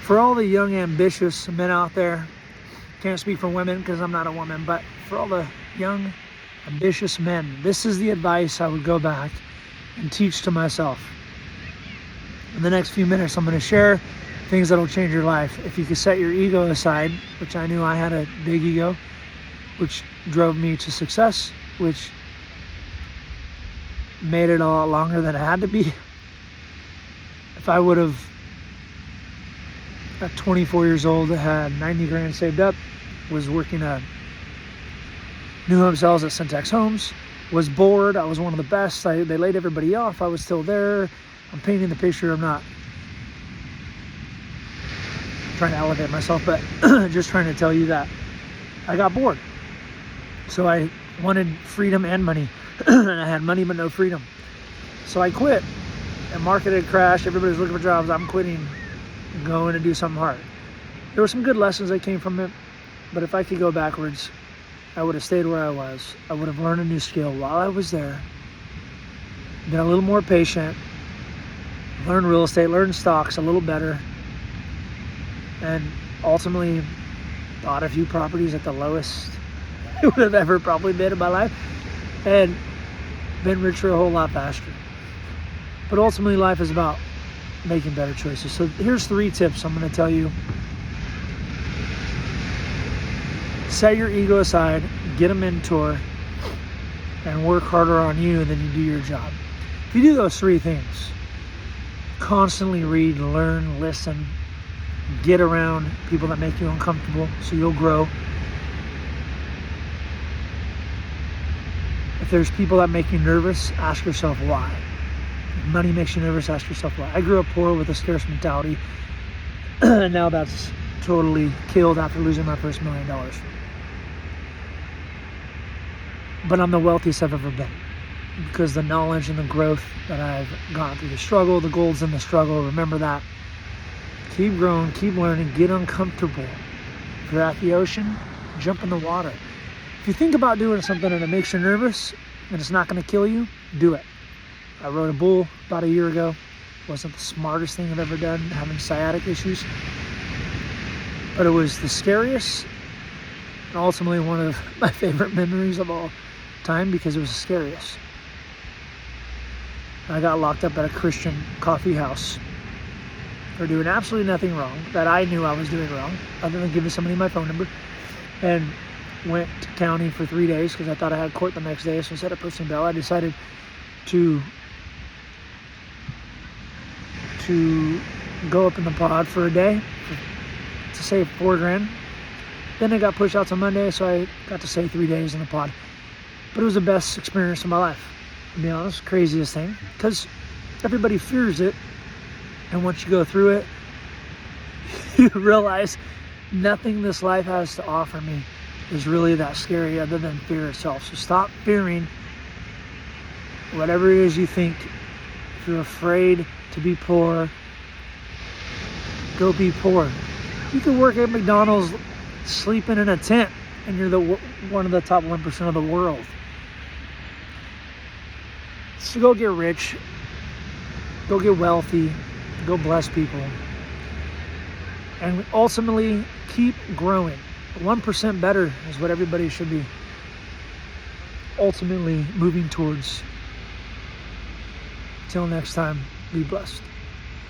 For all the young, ambitious men out there, can't speak for women because I'm not a woman, but for all the young, ambitious men, this is the advice I would go back and teach to myself. In the next few minutes, I'm going to share things that'll change your life. If you could set your ego aside, which I knew I had a big ego, which drove me to success, which made it a lot longer than it had to be. If I would have, at 24 years old, had 90 grand saved up, was working at new home sales at Syntax Homes, was bored, I was one of the best, they laid everybody off, I was still there. I'm painting the picture, I'm not trying to elevate myself, but just trying to tell you that I got bored. So I wanted freedom and money, and I had money but no freedom. So I quit, and market had crashed, everybody's looking for jobs, I'm quitting, going to do something hard. There were some good lessons that came from it, but if I could go backwards, I would have stayed where I was. I would have learned a new skill while I was there, been a little more patient, learned real estate, learned stocks a little better, and ultimately bought a few properties at the lowest it would have ever probably been in my life, and been richer a whole lot faster. But ultimately, life is about making better choices. So here's 3 tips I'm going to tell you. Set your ego aside, get a mentor, and work harder on you than you do your job. If you do those 3 things, constantly read, learn, listen, get around people that make you uncomfortable so you'll grow. If there's people that make you nervous, ask yourself why. If money makes you nervous, ask yourself why. I grew up poor with a scarce mentality, and now that's totally killed after losing my first $1 million. But I'm the wealthiest I've ever been because the knowledge and the growth that I've gone through, the struggle, the gold's in the struggle. Remember that. Keep growing, keep learning, get uncomfortable. If you're at the ocean, jump in the water. If you think about doing something and it makes you nervous and it's not going to kill you, do it. I rode a bull about a year ago. Wasn't the smartest thing I've ever done, having sciatic issues. But it was the scariest and ultimately one of my favorite memories of all time because it was the scariest. I got locked up at a Christian coffee house for doing absolutely nothing wrong that I knew I was doing wrong, other than giving somebody my phone number, and went to county for 3 days because I thought I had court the next day. So instead of posting bail, I decided to go up in the pod for a day to save $4,000. Then I got pushed out to Monday, so I got to stay 3 days in the pod. But it was the best experience of my life, to be honest. Craziest thing, because everybody fears it, and once you go through it, you realize nothing this life has to offer me is really that scary other than fear itself. So stop fearing whatever it is you think. If you're afraid to be poor, go be poor. You can work at McDonald's sleeping in a tent and you're one of the top 1% of the world. So go get rich, go get wealthy, go bless people, and ultimately keep growing. 1% better is what everybody should be ultimately moving towards. Till next time, be blessed.